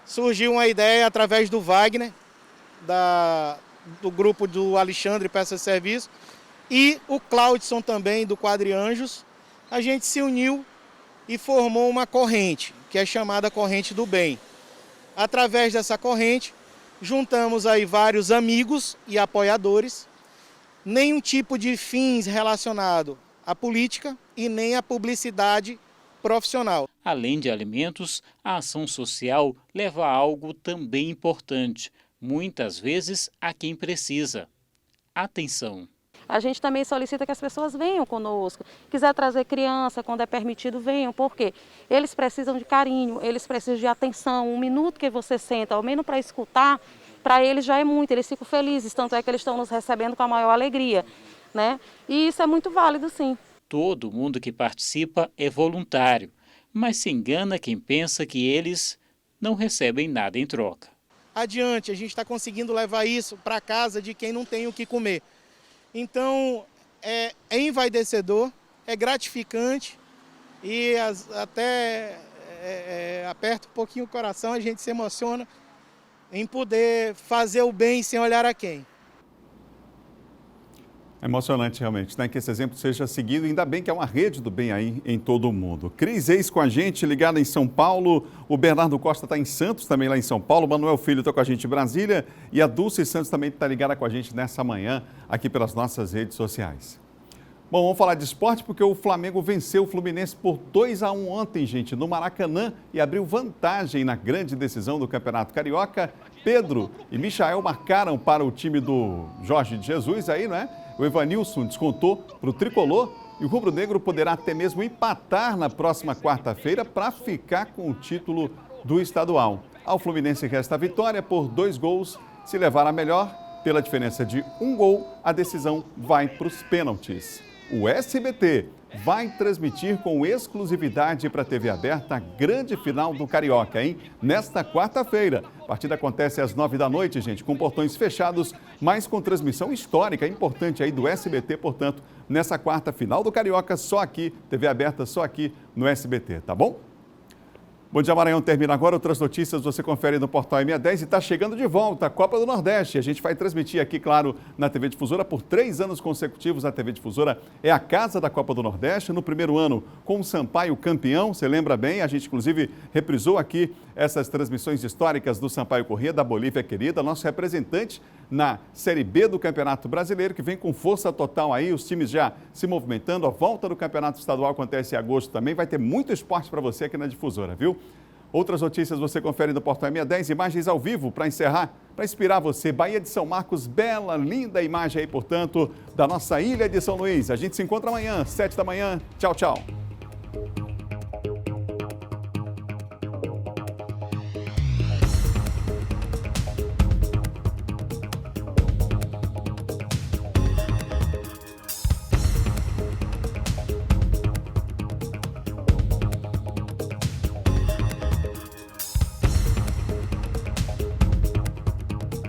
surgiu uma ideia através do Wagner, do grupo do Alexandre Peça de Serviço, e o Claudson também, do Quadrianjos. A gente se uniu e formou uma corrente, que é chamada Corrente do Bem. Através dessa corrente, juntamos aí vários amigos e apoiadores, nenhum tipo de fins relacionado à política e nem à publicidade profissional. Além de alimentos, a ação social leva a algo também importante, muitas vezes a quem precisa: atenção. A gente também solicita que as pessoas venham conosco. Quiser trazer criança, quando é permitido, venham. Por quê? Eles precisam de carinho, eles precisam de atenção. Um minuto que você senta, ao menos para escutar, para eles já é muito. Eles ficam felizes, tanto é que eles estão nos recebendo com a maior alegria, né? E isso é muito válido, sim. Todo mundo que participa é voluntário, mas se engana quem pensa que eles não recebem nada em troca. Adiante, a gente está conseguindo levar isso para casa de quem não tem o que comer. Então, é envaidecedor, é gratificante e até aperta um pouquinho o coração, a gente se emociona em poder fazer o bem sem olhar a quem. É emocionante realmente, né? Que esse exemplo seja seguido, ainda bem que é uma rede do bem aí em todo o mundo. Cris Reis com a gente, ligada em São Paulo, o Bernardo Costa está em Santos, também lá em São Paulo, Manuel Filho está com a gente em Brasília e a Dulce Santos também está ligada com a gente nessa manhã aqui pelas nossas redes sociais. Bom, vamos falar de esporte porque o Flamengo venceu o Fluminense por 2-1 ontem, gente, no Maracanã e abriu vantagem na grande decisão do Campeonato Carioca. Pedro e Michael marcaram para o time do Jorge de Jesus aí, não é? O Evanilson descontou para o tricolor e o rubro-negro poderá até mesmo empatar na próxima quarta-feira para ficar com o título do estadual. Ao Fluminense resta a vitória por 2 gols. Se levar a melhor, pela diferença de 1 gol, a decisão vai para os pênaltis. O SBT vai transmitir com exclusividade para a TV aberta a grande final do Carioca, hein? Nesta quarta-feira. A partida acontece às 9 da noite, gente, com portões fechados, mas com transmissão histórica, importante aí do SBT, portanto, nessa quarta final do Carioca, só aqui, TV aberta, só aqui no SBT, tá bom? Bom Dia Maranhão termina agora, outras notícias você confere no Portal M10 e está chegando de volta a Copa do Nordeste. A gente vai transmitir aqui, claro, na TV Difusora por 3 anos consecutivos. A TV Difusora é a casa da Copa do Nordeste. No primeiro ano, com o Sampaio campeão, você lembra bem, a gente inclusive reprisou aqui essas transmissões históricas do Sampaio Corrêa, da Bolívia querida, nosso representante na Série B do Campeonato Brasileiro, que vem com força total aí, os times já se movimentando. A volta do Campeonato Estadual acontece em agosto também, vai ter muito esporte para você aqui na Difusora, viu? Outras notícias você confere no Portal M10, imagens ao vivo para encerrar, para inspirar você. Baía de São Marcos, bela, linda imagem aí, portanto, da nossa ilha de São Luís. A gente se encontra amanhã, 7 da manhã. Tchau, tchau.